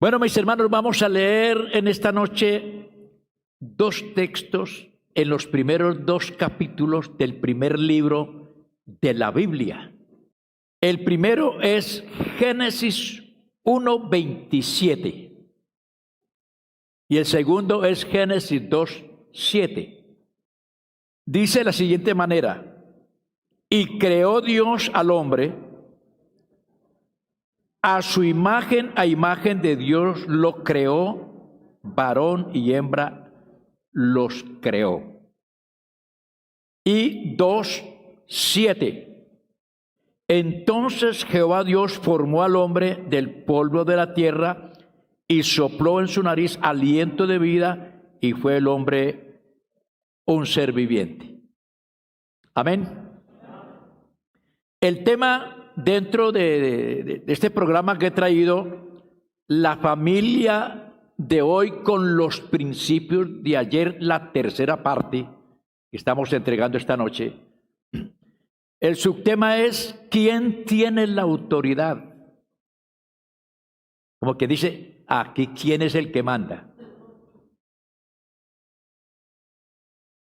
Bueno, mis hermanos, vamos a leer en esta noche dos textos en los primeros dos capítulos del primer libro de la Biblia. El primero es Génesis 1:27 y el segundo es Génesis 2:7. Dice de la siguiente manera: y creó Dios al hombre, a su imagen, a imagen de Dios lo creó, varón y hembra los creó. Y 2:7. Entonces Jehová Dios formó al hombre del polvo de la tierra y sopló en su nariz aliento de vida, y fue el hombre un ser viviente. Amén. El tema dentro de este programa que he traído, la familia de hoy con los principios de ayer, la tercera parte que estamos entregando esta noche. El subtema es: ¿quién tiene la autoridad? Como que dice, aquí, ¿quién es el que manda?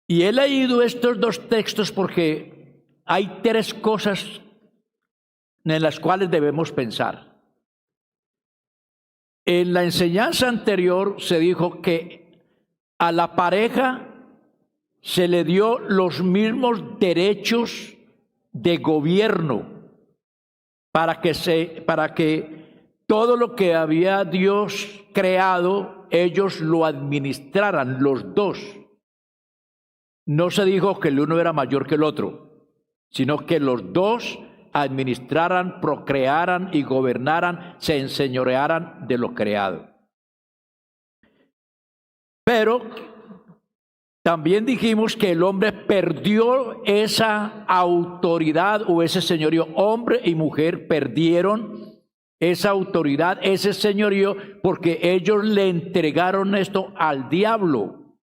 Y he leído estos dos textos porque hay tres cosas en las cuales debemos pensar. En la enseñanza anterior se dijo que a la pareja se le dio los mismos derechos de gobierno para que todo lo que había Dios creado, ellos lo administraran, los dos. No se dijo que el uno era mayor que el otro, sino que los dos administraran, procrearan y gobernaran, se enseñorearan de lo creado. Pero también dijimos que el hombre perdió esa autoridad o ese señorío. Hombre y mujer perdieron esa autoridad, ese señorío, porque ellos le entregaron esto al diablo.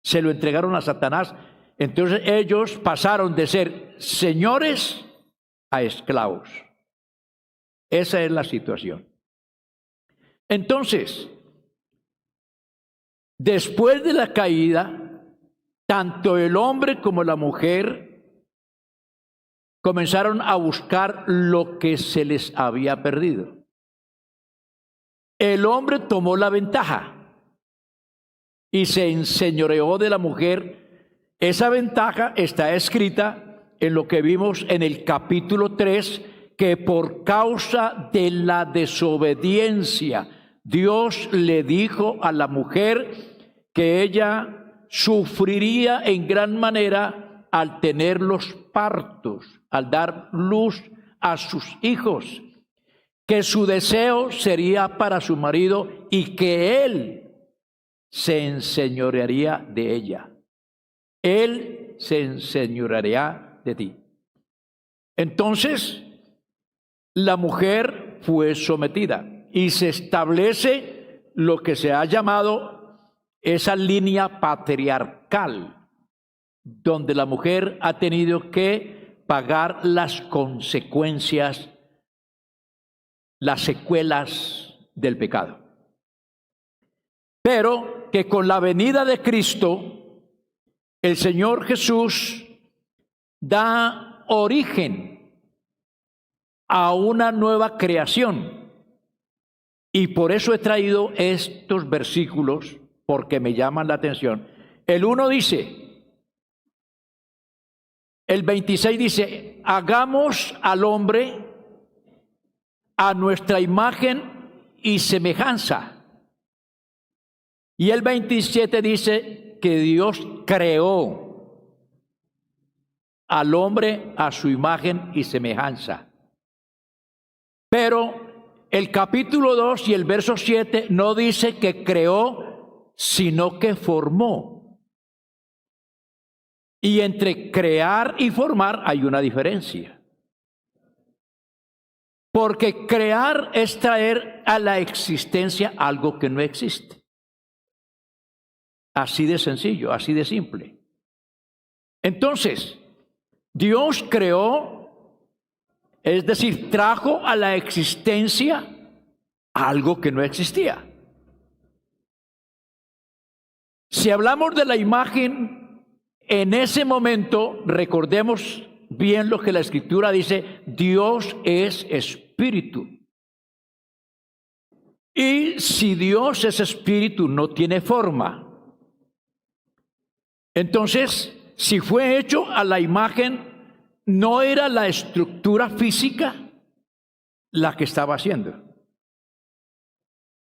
Se lo entregaron a Satanás. Entonces ellos pasaron de ser señores a esclavos. Esa es la situación. Entonces, después de la caída, tanto el hombre como la mujer comenzaron a buscar lo que se les había perdido. El hombre tomó la ventaja y se enseñoreó de la mujer. Esa ventaja está escrita en lo que vimos en el capítulo 3, que por causa de la desobediencia, Dios le dijo a la mujer que ella sufriría en gran manera al tener los partos, al dar luz a sus hijos, que su deseo sería para su marido y que él se enseñorearía de ella. Él se enseñoreará de ti. Entonces, la mujer fue sometida y se establece lo que se ha llamado esa línea patriarcal, donde la mujer ha tenido que pagar las consecuencias, las secuelas del pecado. Pero que con la venida de Cristo, el Señor Jesús da origen a una nueva creación. Y por eso he traído estos versículos, porque me llaman la atención. El 1 dice, el 26 dice: hagamos al hombre a nuestra imagen y semejanza. Y el 27 dice que Dios creó al hombre a su imagen y semejanza. Pero el capítulo 2 y el verso 7 no dice que creó, sino que formó. Y entre crear y formar hay una diferencia. Porque crear es traer a la existencia algo que no existe. Así de sencillo, así de simple. Entonces, Dios creó, es decir, trajo a la existencia algo que no existía. Si hablamos de la imagen, en ese momento, recordemos bien lo que la Escritura dice: Dios es espíritu. Y si Dios es espíritu, no tiene forma. Entonces, si fue hecho a la imagen, no era la estructura física la que estaba haciendo.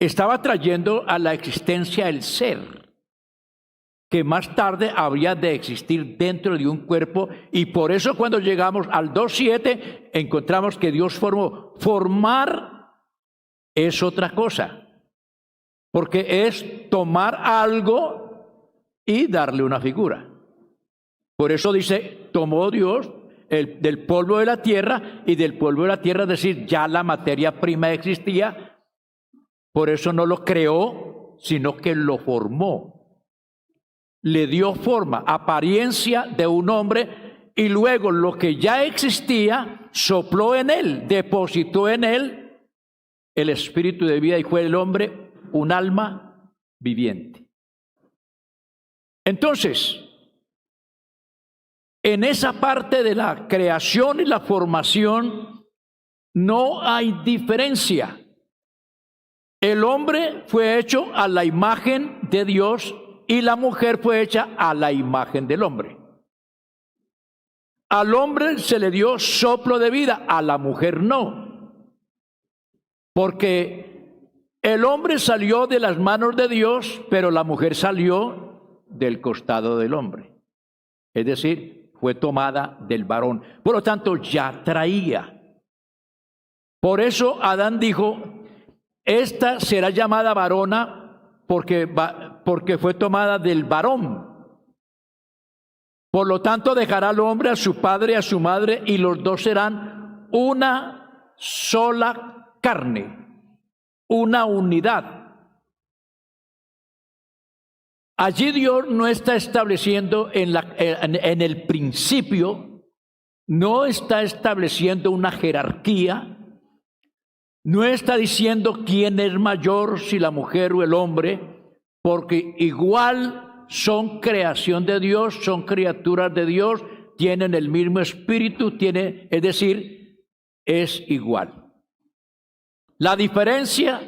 Estaba trayendo a la existencia el ser, que más tarde habría de existir dentro de un cuerpo, y por eso cuando llegamos al 2:7 encontramos que Dios formó. Formar es otra cosa, porque es tomar algo y darle una figura. Por eso dice, tomó Dios del polvo de la tierra, y del polvo de la tierra, es decir, ya la materia prima existía, por eso no lo creó, sino que lo formó. Le dio forma, apariencia de un hombre, y luego lo que ya existía, sopló en él, depositó en él el espíritu de vida, y fue el hombre un alma viviente. Entonces, en esa parte de la creación y la formación no hay diferencia. El hombre fue hecho a la imagen de Dios y la mujer fue hecha a la imagen del hombre. Al hombre se le dio soplo de vida, a la mujer no. Porque el hombre salió de las manos de Dios, pero la mujer salió del costado del hombre. Es decir, fue tomada del varón. Por lo tanto, ya traía. Por eso Adán dijo, esta será llamada varona porque fue tomada del varón. Por lo tanto, dejará al hombre a su padre y a su madre, y los dos serán una sola carne, una unidad. Allí Dios no está estableciendo en el principio, no está estableciendo una jerarquía, no está diciendo quién es mayor, si la mujer o el hombre, porque igual son creación de Dios, son criaturas de Dios, tienen el mismo espíritu, es decir, es igual. La diferencia,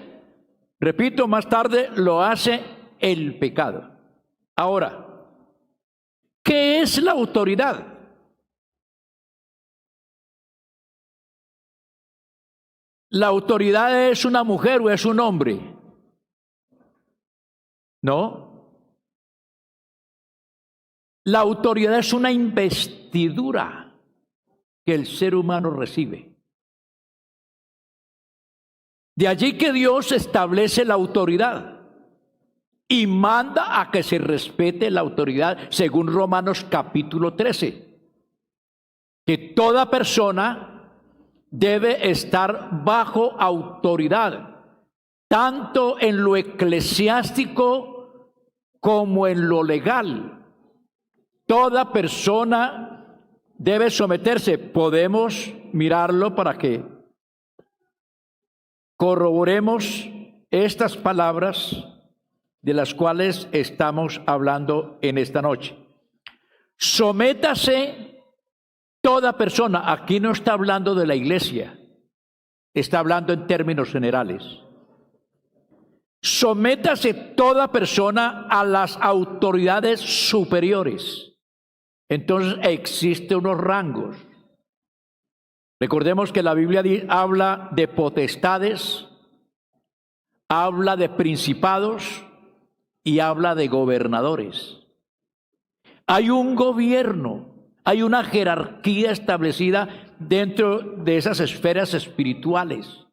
repito, más tarde lo hace el pecado. Ahora, ¿qué es la autoridad? ¿La autoridad es una mujer o es un hombre? No. La autoridad es una investidura que el ser humano recibe. De allí que Dios establece la autoridad y manda a que se respete la autoridad, según Romanos capítulo 13, que toda persona debe estar bajo autoridad, tanto en lo eclesiástico como en lo legal. Toda persona debe someterse. Podemos mirarlo para que corroboremos estas palabras de las cuales estamos hablando en esta noche. Sométase toda persona. Aquí no está hablando de la iglesia, está hablando en términos generales. Sométase toda persona a las autoridades superiores. Entonces existen unos rangos. Recordemos que la Biblia habla de potestades, habla de principados y habla de gobernadores. Hay un gobierno, hay una jerarquía establecida dentro de esas esferas espirituales.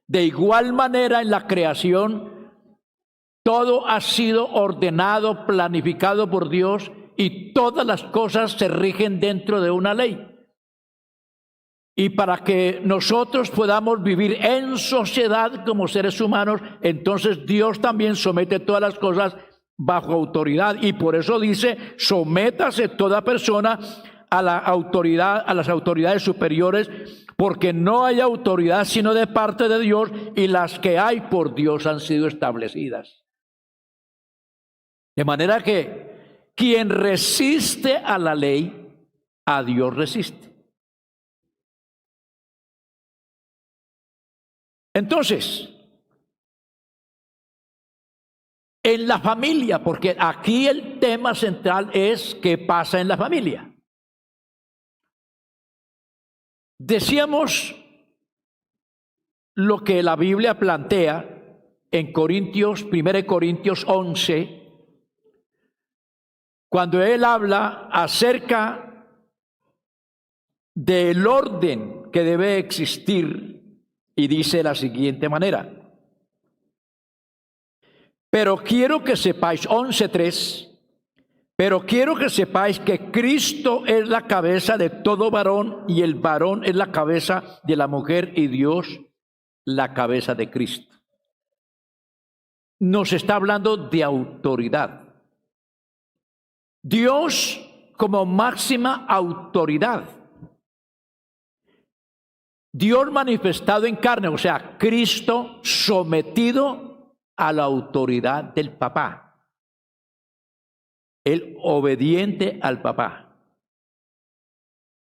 De igual manera, en la creación, todo ha sido ordenado, planificado por Dios, y todas las cosas se rigen dentro de una ley. Y para que nosotros podamos vivir en sociedad como seres humanos, entonces Dios también somete todas las cosas bajo autoridad. Y por eso dice, sométase toda persona a la autoridad, a las autoridades superiores, porque no hay autoridad sino de parte de Dios, y las que hay por Dios han sido establecidas. De manera que quien resiste a la ley, a Dios resiste. Entonces, en la familia, porque aquí el tema central es qué pasa en la familia. Decíamos lo que la Biblia plantea en Corintios, 1 Corintios 11, cuando él habla acerca del orden que debe existir, y dice de la siguiente manera: pero quiero que sepáis, 11:3, pero quiero que sepáis que Cristo es la cabeza de todo varón, y el varón es la cabeza de la mujer, y Dios la cabeza de Cristo. Nos está hablando de autoridad. Dios como máxima autoridad. Dios manifestado en carne, o sea, Cristo sometido a la autoridad del papá. El obediente al papá.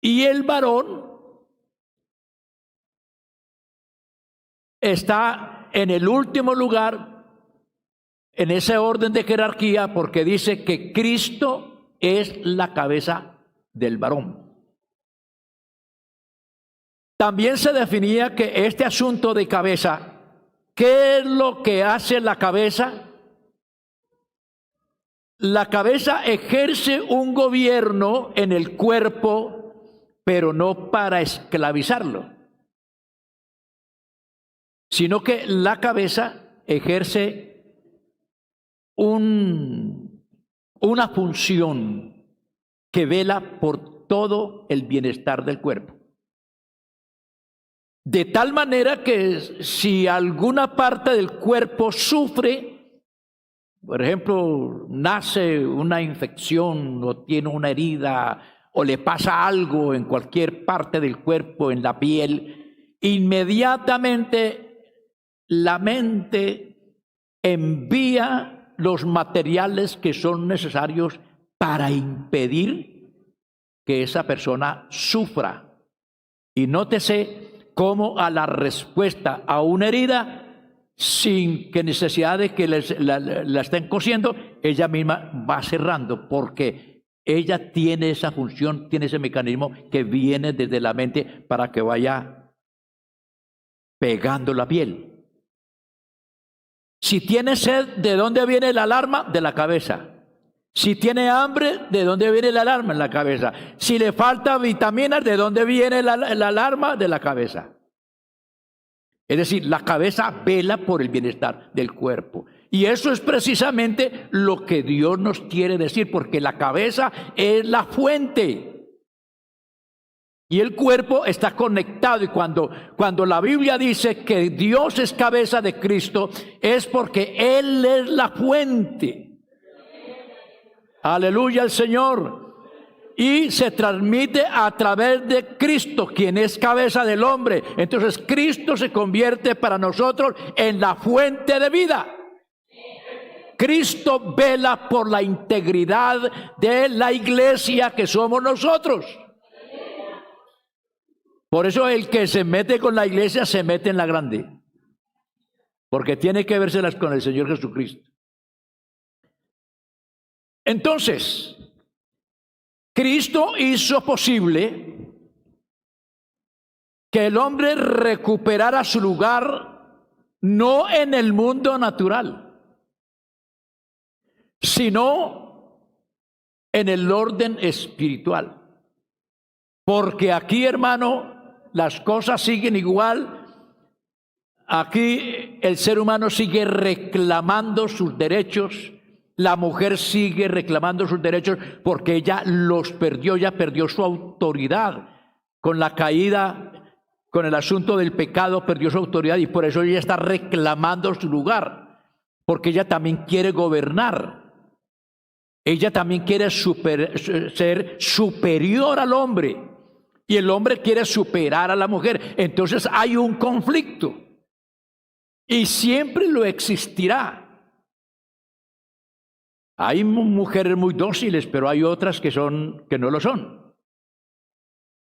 Y el varón está en el último lugar en ese orden de jerarquía, porque dice que Cristo es la cabeza del varón. También se definía que este asunto de cabeza, ¿qué es lo que hace la cabeza? La cabeza ejerce un gobierno en el cuerpo, pero no para esclavizarlo, sino que la cabeza ejerce una función que vela por todo el bienestar del cuerpo. De tal manera que si alguna parte del cuerpo sufre, por ejemplo, nace una infección o tiene una herida o le pasa algo en cualquier parte del cuerpo, en la piel, inmediatamente la mente envía los materiales que son necesarios para impedir que esa persona sufra. Y nótese cómo a la respuesta a una herida, sin que necesidad de que la estén cosiendo, ella misma va cerrando, porque ella tiene esa función, tiene ese mecanismo que viene desde la mente para que vaya pegando la piel. Si tiene sed, ¿de dónde viene la alarma? De la cabeza. Si tiene hambre, ¿de dónde viene la alarma? En la cabeza. Si le falta vitaminas, ¿de dónde viene la alarma? De la cabeza. Es decir, la cabeza vela por el bienestar del cuerpo. Y eso es precisamente lo que Dios nos quiere decir, porque la cabeza es la fuente. Y el cuerpo está conectado. Y cuando la Biblia dice que Dios es cabeza de Cristo, es porque Él es la fuente. Aleluya al Señor. Y se transmite a través de Cristo, quien es cabeza del hombre. Entonces Cristo se convierte para nosotros en la fuente de vida. Cristo vela por la integridad de la iglesia que somos nosotros. Por eso el que se mete con la iglesia se mete en la grande, porque tiene que vérselas con el Señor Jesucristo. Entonces, Cristo hizo posible que el hombre recuperara su lugar no en el mundo natural, sino en el orden espiritual. Porque aquí, hermano, las cosas siguen igual. Aquí el ser humano sigue reclamando sus derechos. La mujer sigue reclamando sus derechos porque ella los perdió, ella perdió su autoridad. Con la caída, con el asunto del pecado, perdió su autoridad, y por eso ella está reclamando su lugar, porque ella también quiere gobernar. Ella también quiere ser superior al hombre. y el hombre quiere superar a la mujer. Entonces hay un conflicto y siempre lo existirá. Hay mujeres muy dóciles, pero hay otras que no lo son.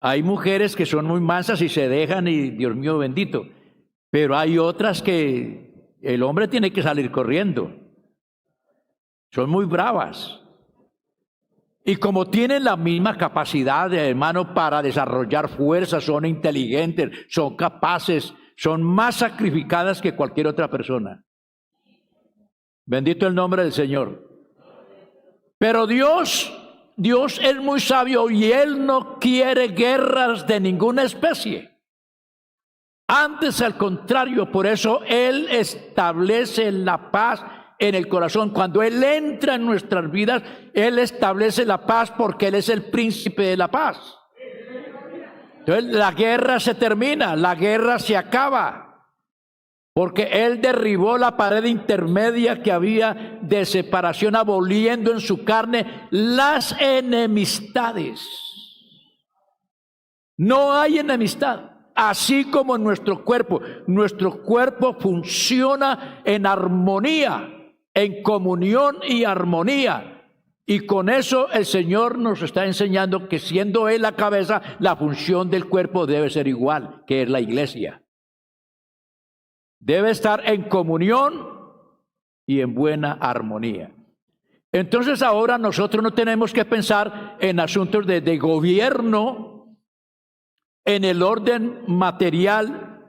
Hay mujeres que son muy mansas y se dejan y Dios mío bendito. Pero hay otras que el hombre tiene que salir corriendo. Son muy bravas. Y como tienen la misma capacidad, hermano, para desarrollar fuerza, son inteligentes, son capaces, son más sacrificadas que cualquier otra persona. Bendito el nombre del Señor. Pero Dios es muy sabio y Él no quiere guerras de ninguna especie. Antes, al contrario, por eso Él establece la paz en el corazón. Cuando Él entra en nuestras vidas, Él establece la paz porque Él es el príncipe de la paz. Entonces la guerra se termina, la guerra se acaba. Porque Él derribó la pared intermedia que había de separación, aboliendo en su carne las enemistades. No hay enemistad. Así como en nuestro cuerpo funciona en armonía, en comunión y armonía. Y con eso el Señor nos está enseñando que siendo Él la cabeza, la función del cuerpo debe ser igual, que es la iglesia. Debe estar en comunión y en buena armonía. Entonces ahora nosotros no tenemos que pensar en asuntos de gobierno, en el orden material,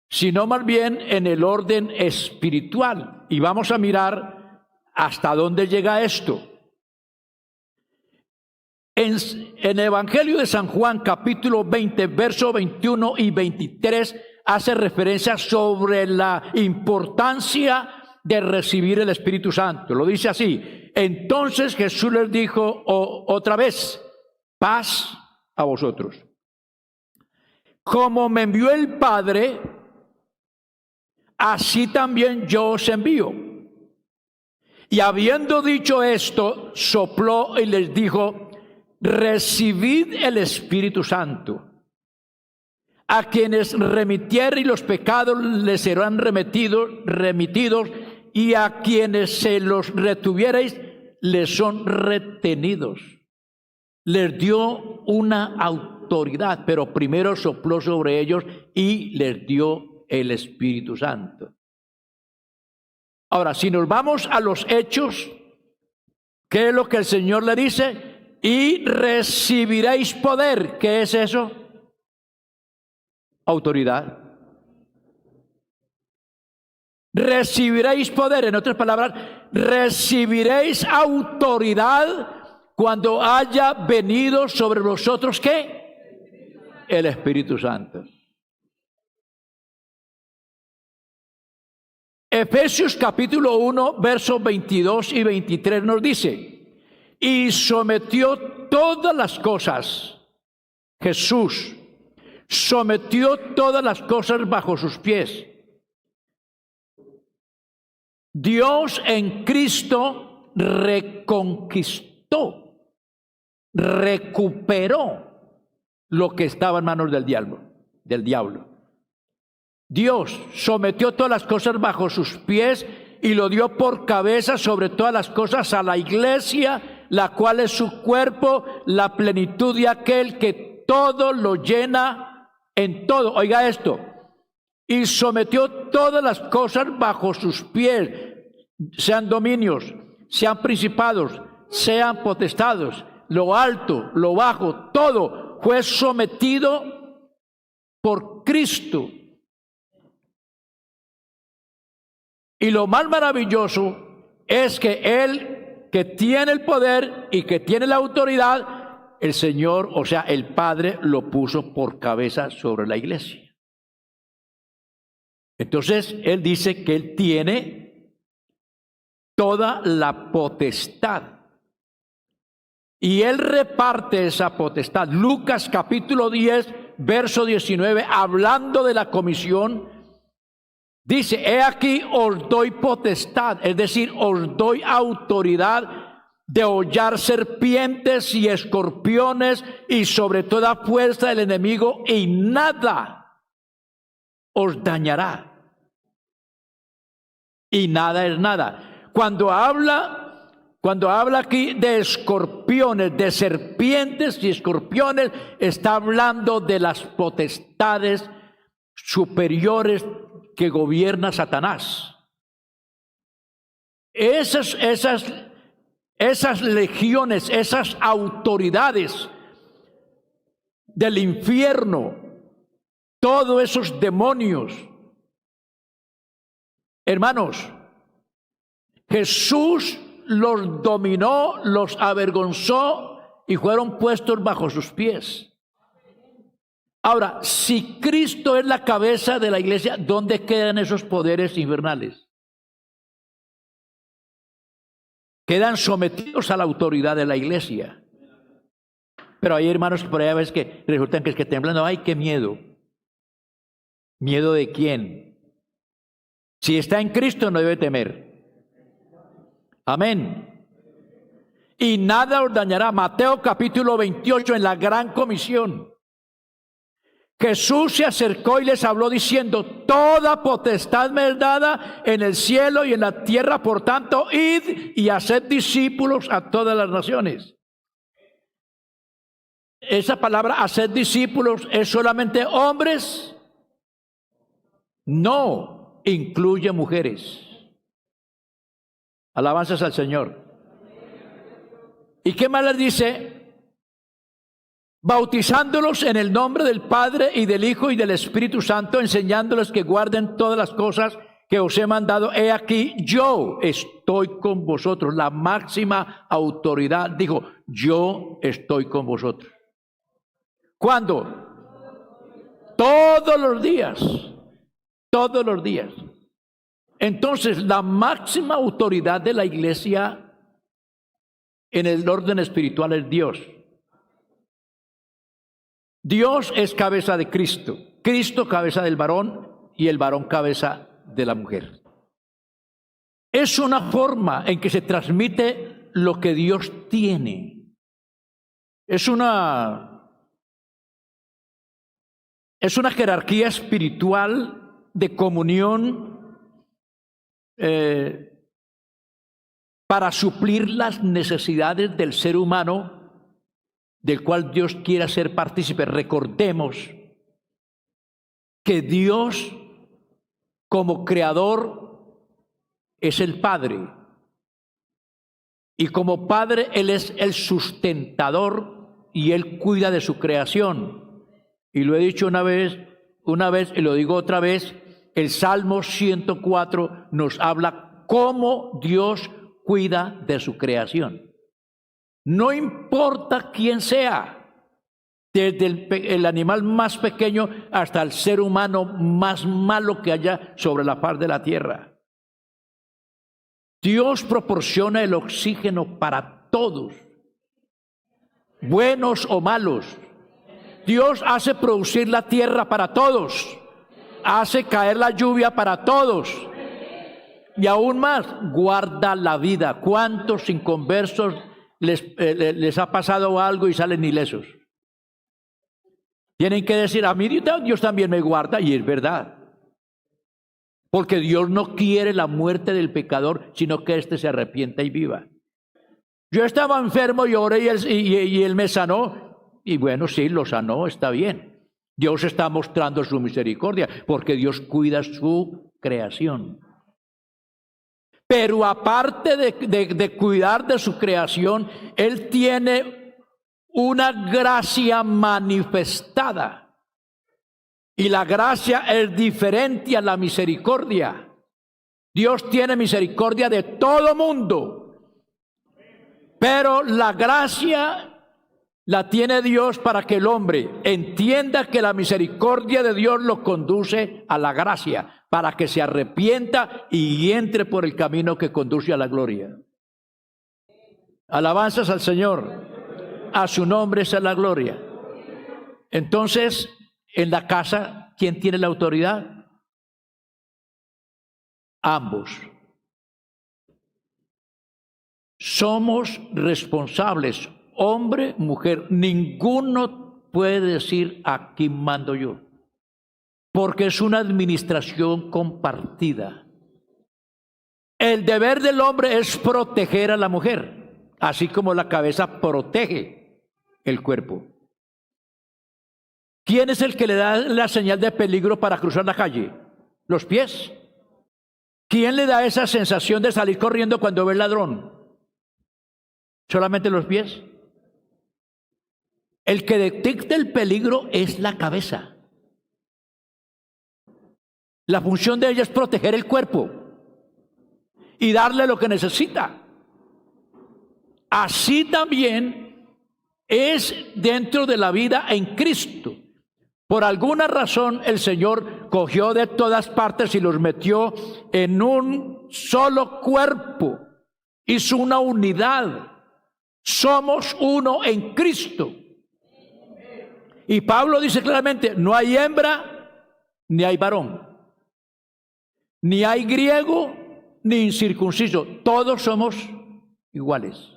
sino más bien en el orden espiritual. Y vamos a mirar hasta dónde llega esto. En el Evangelio de San Juan, capítulo 20, versos 21 y 23, hace referencia sobre la importancia de recibir el Espíritu Santo. Lo dice así: entonces Jesús les dijo otra vez, paz a vosotros. Como me envió el Padre, así también yo os envío. Y habiendo dicho esto, sopló y les dijo, recibid el Espíritu Santo. A quienes remitieren los pecados les serán remitidos, y a quienes se los retuviereis les son retenidos. Les dio una autoridad, pero primero sopló sobre ellos y les dio el Espíritu Santo. Ahora, si nos vamos a los hechos, ¿qué es lo que el Señor le dice? Y recibiréis poder. ¿Qué es eso? Autoridad. Recibiréis poder, en otras palabras, recibiréis autoridad cuando haya venido sobre vosotros, ¿qué? El Espíritu Santo. Efesios capítulo 1, versos 22 y 23 nos dice, y sometió todas las cosas, Jesús sometió todas las cosas bajo sus pies. Dios en Cristo reconquistó, recuperó lo que estaba en manos del diablo. Dios sometió todas las cosas bajo sus pies y lo dio por cabeza sobre todas las cosas a la iglesia, la cual es su cuerpo, la plenitud de aquel que todo lo llena en todo. Oiga esto. Y sometió todas las cosas bajo sus pies, sean dominios, sean principados, sean potestados, lo alto, lo bajo, todo fue sometido por Cristo. Y lo más maravilloso es que Él, que tiene el poder y que tiene la autoridad, el Señor, o sea, el Padre, lo puso por cabeza sobre la iglesia. Entonces, Él dice que Él tiene toda la potestad. Y Él reparte esa potestad. Lucas capítulo 10, verso 19, hablando de la comisión, dice, he aquí os doy potestad, es decir, os doy autoridad degollar serpientes y escorpiones y sobre toda fuerza del enemigo, y nada os dañará. Y nada es nada. Cuando habla aquí de escorpiones, de serpientes y escorpiones, está hablando de las potestades superiores que gobierna Satanás. Esas legiones, esas autoridades del infierno, todos esos demonios. Hermanos, Jesús los dominó, los avergonzó y fueron puestos bajo sus pies. Ahora, si Cristo es la cabeza de la iglesia, ¿dónde quedan esos poderes infernales? Quedan sometidos a la autoridad de la iglesia. Pero hay hermanos por ahí a veces que resultan que temblan. ¡Ay, qué miedo! ¿Miedo de quién? Si está en Cristo no debe temer. Amén. Y nada os dañará. Mateo capítulo 28, en la gran comisión. Jesús se acercó y les habló diciendo: toda potestad me es dada en el cielo y en la tierra, por tanto, id y haced discípulos a todas las naciones. Esa palabra, haced discípulos, ¿es solamente hombres? No, incluye mujeres. Alabanzas al Señor. ¿Y qué más les dice? Bautizándolos en el nombre del Padre y del Hijo y del Espíritu Santo, enseñándoles que guarden todas las cosas que os he mandado. He aquí, yo estoy con vosotros. La máxima autoridad dijo: yo estoy con vosotros. ¿Cuándo? Todos los días. Todos los días. Entonces, la máxima autoridad de la iglesia en el orden espiritual es Dios. Dios es cabeza de Cristo, Cristo cabeza del varón y el varón cabeza de la mujer. Es una forma en que se transmite lo que Dios tiene. Es una jerarquía espiritual de comunión para suplir las necesidades del ser humano, del cual Dios quiera ser partícipe. Recordemos que Dios, como creador, es el Padre. Y como Padre, Él es el sustentador y Él cuida de su creación. Y lo he dicho una vez y lo digo otra vez, el Salmo 104 nos habla cómo Dios cuida de su creación. No importa quién sea, desde el animal más pequeño hasta el ser humano más malo que haya sobre la faz de la tierra. Dios proporciona el oxígeno para todos, buenos o malos. Dios hace producir la tierra para todos, hace caer la lluvia para todos. Y aún más, guarda la vida. ¿Cuántos inconversos les ha pasado algo y salen ilesos? Tienen que decir: a mí Dios también me guarda, y es verdad. Porque Dios no quiere la muerte del pecador, sino que éste se arrepienta y viva. Yo estaba enfermo y oré y él me sanó. Y bueno, sí, lo sanó, está bien. Dios está mostrando su misericordia, porque Dios cuida su creación. Pero aparte de cuidar de su creación, Él tiene una gracia manifestada. Y la gracia es diferente a la misericordia. Dios tiene misericordia de todo mundo. Pero la gracia la tiene Dios para que el hombre entienda que la misericordia de Dios lo conduce a la gracia, para que se arrepienta y entre por el camino que conduce a la gloria. Alabanzas al Señor, a su nombre sea la gloria. Entonces, en la casa, ¿quién tiene la autoridad? Ambos. somos responsables, hombre, mujer. Ninguno puede decir aquí mando yo, porque es una administración compartida. El deber del hombre es proteger a la mujer, así como la cabeza protege el cuerpo. ¿Quién es el que le da la señal de peligro para cruzar la calle? Los pies. ¿Quién le da esa sensación de salir corriendo cuando ve al ladrón? ¿Solamente los pies? El que detecta el peligro es la cabeza. La función de ella es proteger el cuerpo y darle lo que necesita. Así también es dentro de la vida en Cristo. Por alguna razón el Señor cogió de todas partes y los metió en un solo cuerpo. Hizo una unidad. Somos uno en Cristo. Y Pablo dice claramente, no hay hembra ni hay varón, ni hay griego ni incircunciso, todos somos iguales.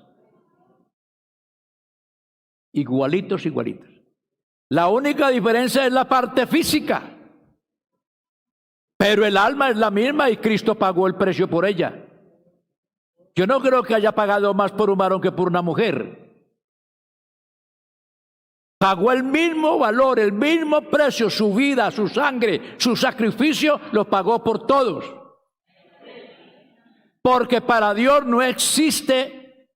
Igualitos, igualitos. La única diferencia es la parte física, pero el alma es la misma y Cristo pagó el precio por ella. Yo no creo que haya pagado más por un varón que por una mujer. Pagó el mismo valor, el mismo precio, su vida, su sangre, su sacrificio, lo pagó por todos. Porque para Dios no existe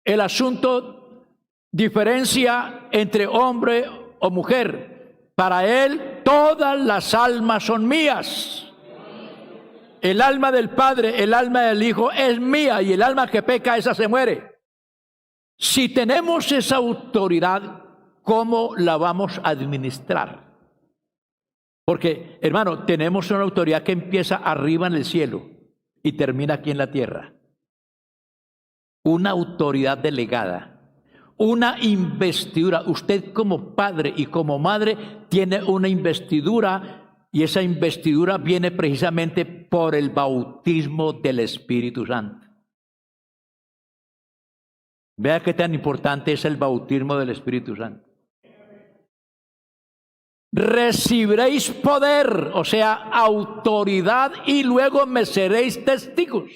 el asunto diferencia entre hombre o mujer. Para Él todas las almas son mías. El alma del Padre, el alma del Hijo es mía y el alma que peca, esa se muere. Si tenemos esa autoridad, ¿cómo la vamos a administrar? Porque, hermano, tenemos una autoridad que empieza arriba en el cielo y termina aquí en la tierra. Una autoridad delegada, una investidura. Usted como padre y como madre tiene una investidura y esa investidura viene precisamente por el bautismo del Espíritu Santo. Vea qué tan importante es el bautismo del Espíritu Santo. Recibiréis poder, o sea, autoridad, y luego me seréis testigos.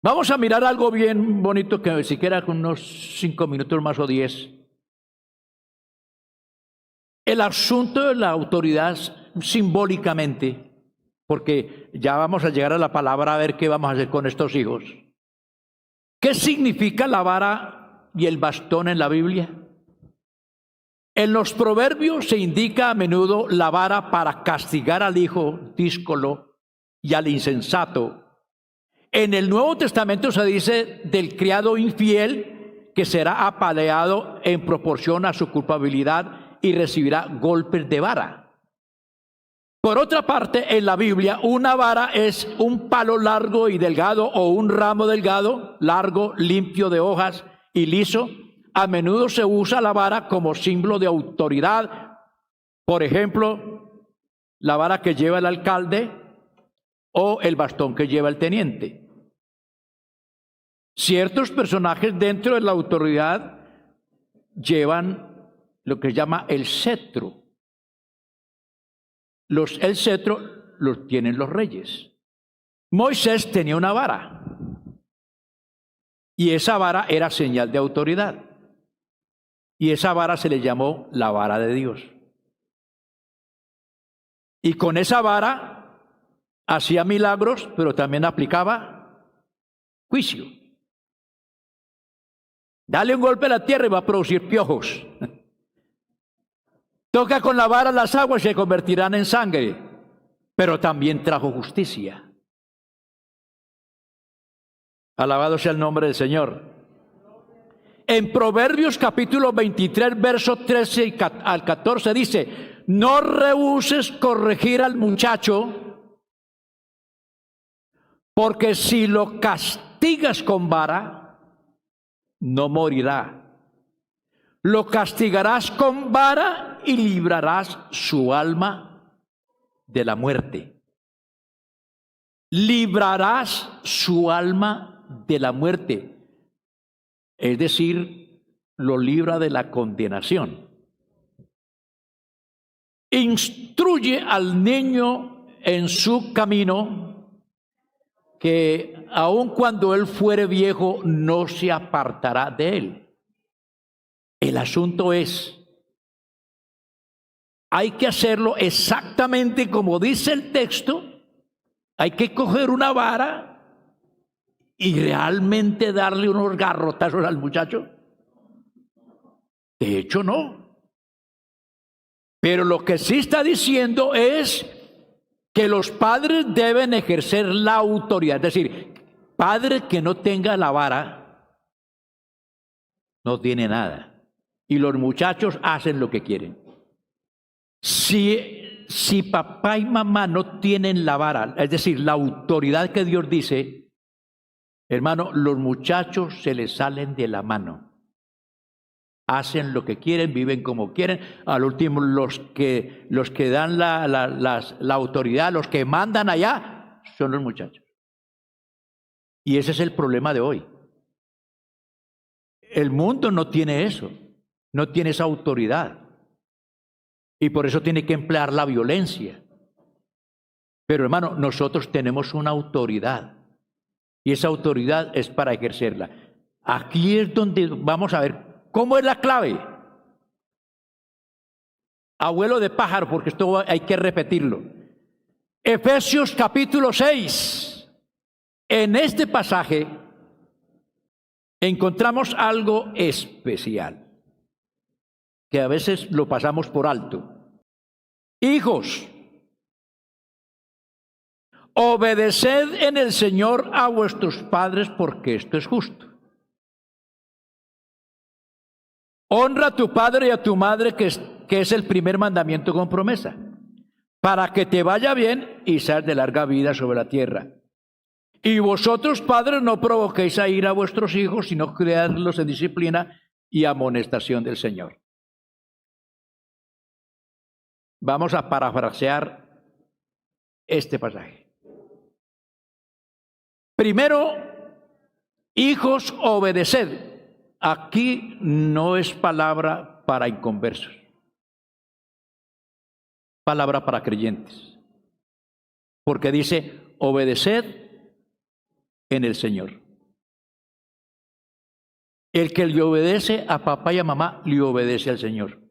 Vamos a mirar algo bien bonito que siquiera con unos 5 minutos más o 10. El asunto de la autoridad simbólicamente, porque ya vamos a llegar a la palabra a ver qué vamos a hacer con estos hijos. ¿Qué significa la vara y el bastón en la Biblia? En los proverbios se indica a menudo la vara para castigar al hijo díscolo y al insensato. En el Nuevo Testamento se dice del criado infiel que será apaleado en proporción a su culpabilidad y recibirá golpes de vara. Por otra parte, en la Biblia, una vara es un palo largo y delgado o un ramo delgado, largo, limpio de hojas y liso. A menudo se usa la vara como símbolo de autoridad. Por ejemplo, la vara que lleva el alcalde o el bastón que lleva el teniente. Ciertos personajes dentro de la autoridad llevan lo que se llama el cetro. El cetro lo tienen los reyes. Moisés tenía una vara y esa vara era señal de autoridad. Y esa vara se le llamó la vara de Dios. Y con esa vara hacía milagros, pero también aplicaba juicio. Dale un golpe a la tierra y va a producir piojos. Toca con la vara las aguas y se convertirán en sangre, pero también trajo justicia. Alabado sea el nombre del Señor. En Proverbios capítulo 23, verso 13 al 14 dice, no rehuses corregir al muchacho, porque si lo castigas con vara, no morirá. Lo castigarás con vara y librarás su alma de la muerte. Librarás su alma de la muerte, es decir, lo libra de la condenación. Instruye al niño en su camino, que aun cuando él fuere viejo no se apartará de él. El asunto es, hay que hacerlo exactamente como dice el texto. Hay que coger una vara y realmente darle unos garrotazos al muchacho. De hecho, no. Pero lo que sí está diciendo es que los padres deben ejercer la autoridad. Es decir, padre que no tenga la vara no tiene nada. Y los muchachos hacen lo que quieren. Si papá y mamá no tienen la vara, es decir, la autoridad que Dios dice, hermano, los muchachos se les salen de la mano. Hacen lo que quieren, viven como quieren. Al último, los que dan la autoridad, los que mandan allá, son los muchachos. Y ese es el problema de hoy. El mundo no tiene eso, no tiene esa autoridad. Y por eso tiene que emplear la violencia. Pero hermano, nosotros tenemos una autoridad. Y esa autoridad es para ejercerla. Aquí es donde vamos a ver cómo es la clave. Abuelo de pájaro, porque esto hay que repetirlo. Efesios capítulo 6. En este pasaje encontramos algo especial, que a veces lo pasamos por alto. Hijos, obedeced en el Señor a vuestros padres, porque esto es justo. Honra a tu padre y a tu madre, que es el primer mandamiento con promesa, para que te vaya bien y seas de larga vida sobre la tierra. Y vosotros, padres, no provoquéis a ira a vuestros hijos, sino criadlos en disciplina y amonestación del Señor. Vamos a parafrasear este pasaje. Primero, hijos, obedeced. Aquí no es palabra para inconversos, palabra para creyentes, porque dice, obedeced en el Señor. El que le obedece a papá y a mamá, le obedece al Señor.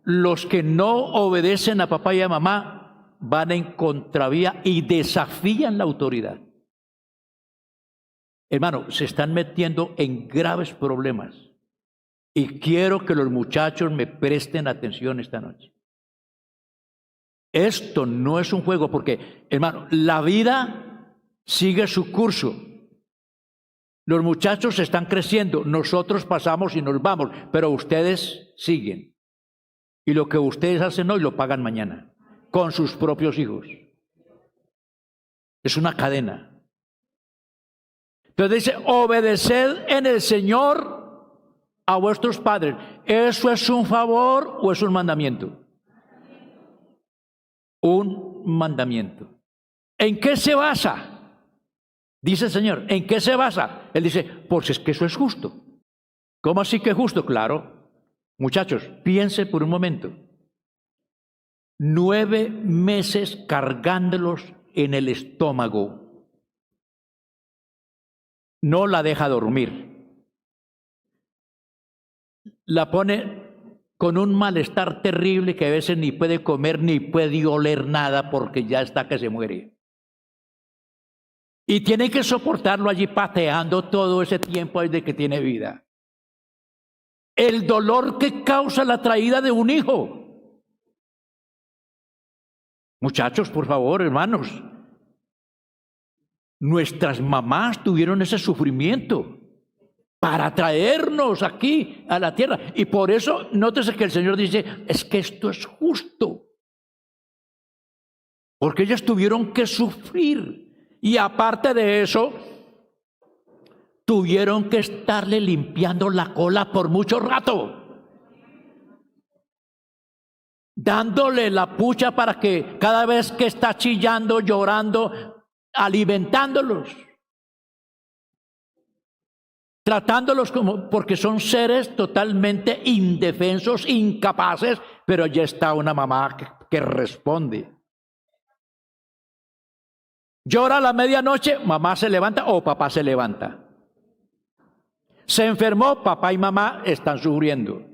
Los que no obedecen a papá y a mamá van en contravía y desafían la autoridad. Hermano, se están metiendo en graves problemas. Y quiero que los muchachos me presten atención esta noche. Esto no es un juego, porque, hermano, la vida sigue su curso. Los muchachos están creciendo, nosotros pasamos y nos vamos, pero ustedes siguen. Y lo que ustedes hacen hoy lo pagan mañana, con sus propios hijos. Es una cadena. Entonces dice, obedeced en el Señor a vuestros padres. ¿Eso es un favor o es un mandamiento? Un mandamiento. ¿En qué se basa? Dice el Señor, ¿en qué se basa? Él dice, pues es que eso es justo. ¿Cómo así que es justo? Claro. Muchachos, piense por un momento. 9 meses cargándolos en el estómago. No la deja dormir. La pone con un malestar terrible que a veces ni puede comer ni puede oler nada porque ya está que se muere. Y tiene que soportarlo allí pateando todo ese tiempo desde que tiene vida. El dolor que causa la traída de un hijo. Muchachos, por favor, hermanos. Nuestras mamás tuvieron ese sufrimiento para traernos aquí a la tierra. Y por eso, nótese que el Señor dice, es que esto es justo. Porque ellas tuvieron que sufrir. Y aparte de eso, tuvieron que estarle limpiando la cola por mucho rato. Dándole la pucha para que cada vez que está chillando, llorando, alimentándolos. tratándolos como, porque son seres totalmente indefensos, incapaces, pero ya está una mamá que responde. Llora a la medianoche, mamá se levanta o papá se levanta. Se enfermó, papá y mamá están sufriendo.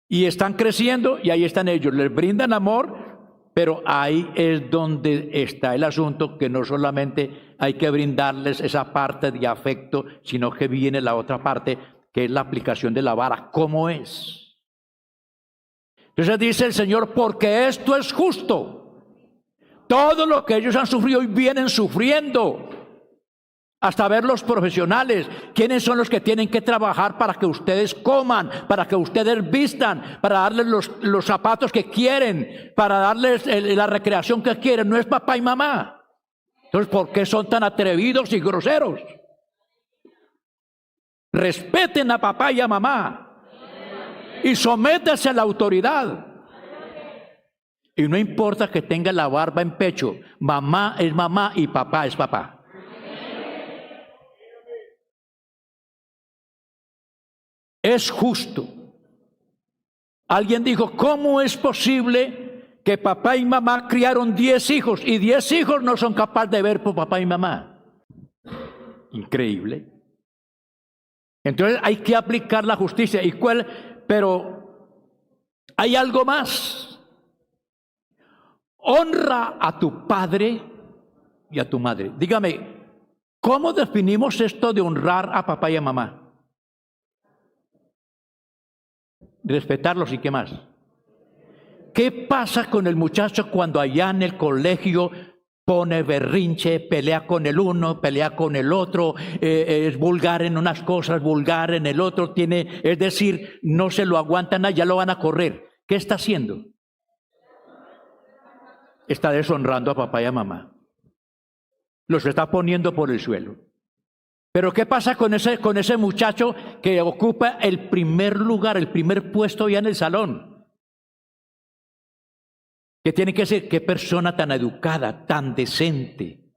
Y están creciendo y ahí están ellos, les brindan amor, pero ahí es donde está el asunto, que no solamente hay que brindarles esa parte de afecto, sino que viene la otra parte, que es la aplicación de la vara. ¿Cómo es? Entonces dice el Señor, porque esto es justo. Todo lo que ellos han sufrido y vienen sufriendo, hasta ver los profesionales, quiénes son los que tienen que trabajar para que ustedes coman, para que ustedes vistan, para darles los zapatos que quieren, para darles la recreación que quieren. No es papá y mamá. Entonces, ¿por qué son tan atrevidos y groseros? Respeten a papá y a mamá y sométanse a la autoridad. Y no importa que tenga la barba en pecho, mamá es mamá y papá es papá. Es justo. Alguien dijo, ¿cómo es posible que papá y mamá criaron 10 hijos y 10 hijos no son capaces de ver por papá y mamá? Increíble. Entonces hay que aplicar la justicia. Pero hay algo más. Honra a tu padre y a tu madre. Dígame, ¿cómo definimos esto de honrar a papá y a mamá? Respetarlos y qué más. ¿Qué pasa con el muchacho cuando allá en el colegio pone berrinche, pelea con el uno, pelea con el otro, es vulgar en unas cosas, vulgar en el otro, es decir, no se lo aguantan, ya lo van a correr? ¿Qué está haciendo? Está deshonrando a papá y a mamá. Los está poniendo por el suelo. Pero ¿qué pasa con ese muchacho que ocupa el primer lugar, el primer puesto ya en el salón? Que tiene que ser, qué persona tan educada, tan decente.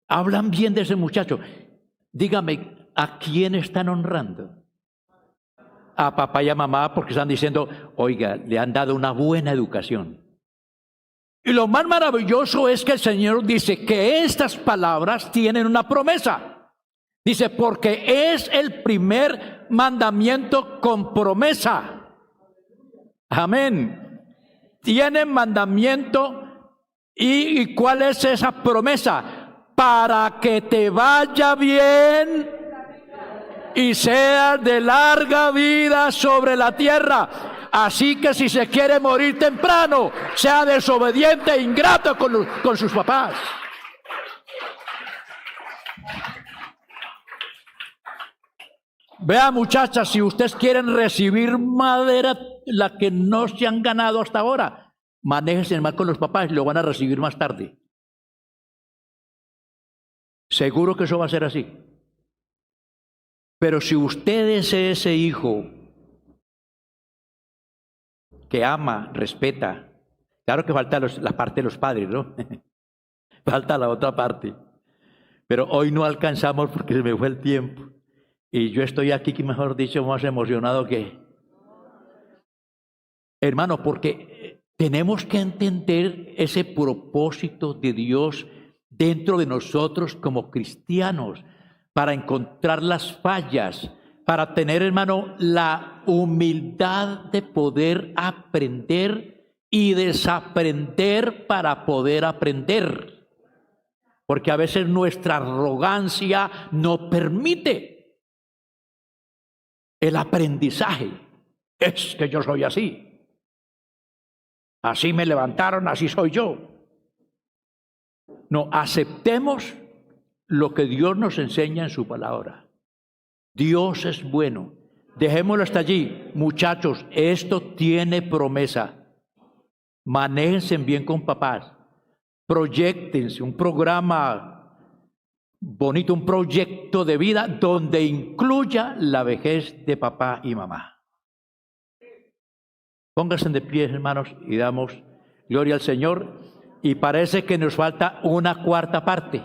Hablan bien de ese muchacho. Dígame, ¿a quién están honrando? A papá y a mamá, porque están diciendo, oiga, le han dado una buena educación. Y lo más maravilloso es que el Señor dice que estas palabras tienen una promesa. Dice, porque es el primer mandamiento con promesa. Amén. Tienen mandamiento. ¿Y cuál es esa promesa? Para que te vaya bien y seas de larga vida sobre la tierra. Así que si se quiere morir temprano, sea desobediente e ingrato con sus papás. Vea, muchachas, si ustedes quieren recibir madera, la que no se han ganado hasta ahora, manéjense mal con los papás y lo van a recibir más tarde. Seguro que eso va a ser así. Pero si usted es ese hijo que ama, respeta, claro que falta la parte de los padres, ¿no? Falta la otra parte. Pero hoy no alcanzamos porque se me fue el tiempo. Y yo estoy aquí, que mejor dicho, más emocionado que... Hermano, porque tenemos que entender ese propósito de Dios dentro de nosotros como cristianos, para encontrar las fallas, para tener, hermano, la humildad de poder aprender y desaprender para poder aprender. Porque a veces nuestra arrogancia no permite el aprendizaje. Es que yo soy así. Así me levantaron, así soy yo. No, aceptemos lo que Dios nos enseña en su palabra. Dios es bueno. Dejémoslo hasta allí. Muchachos, esto tiene promesa. Manéjense bien con papás. Proyéctense un programa bonito, un proyecto de vida donde incluya la vejez de papá y mamá. Pónganse de pie, hermanos, y damos gloria al Señor. Y parece que nos falta una cuarta parte.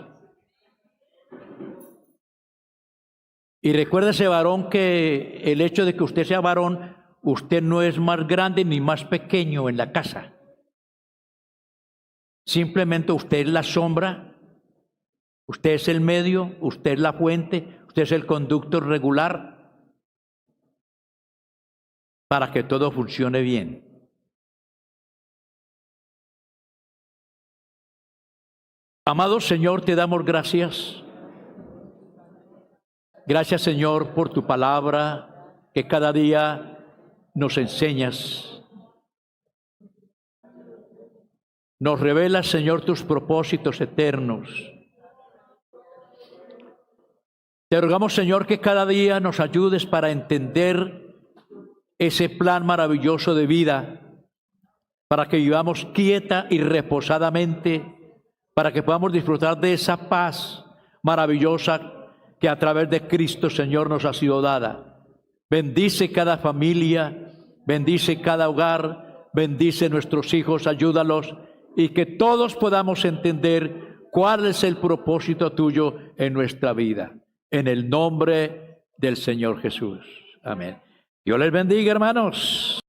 Y recuérdese, varón, que el hecho de que usted sea varón, usted no es más grande ni más pequeño en la casa. Simplemente usted es la sombra, usted es el medio, usted es la fuente, usted es el conducto regular para que todo funcione bien. Amado Señor, te damos gracias. Gracias, Señor, por tu palabra que cada día nos enseñas. Nos revelas, Señor, tus propósitos eternos. Te rogamos, Señor, que cada día nos ayudes para entender ese plan maravilloso de vida, para que vivamos quieta y reposadamente, para que podamos disfrutar de esa paz maravillosa que a través de Cristo, Señor, nos ha sido dada. Bendice cada familia, bendice cada hogar, bendice nuestros hijos, ayúdalos, y que todos podamos entender cuál es el propósito tuyo en nuestra vida. En el nombre del Señor Jesús. Amén. Dios les bendiga, hermanos.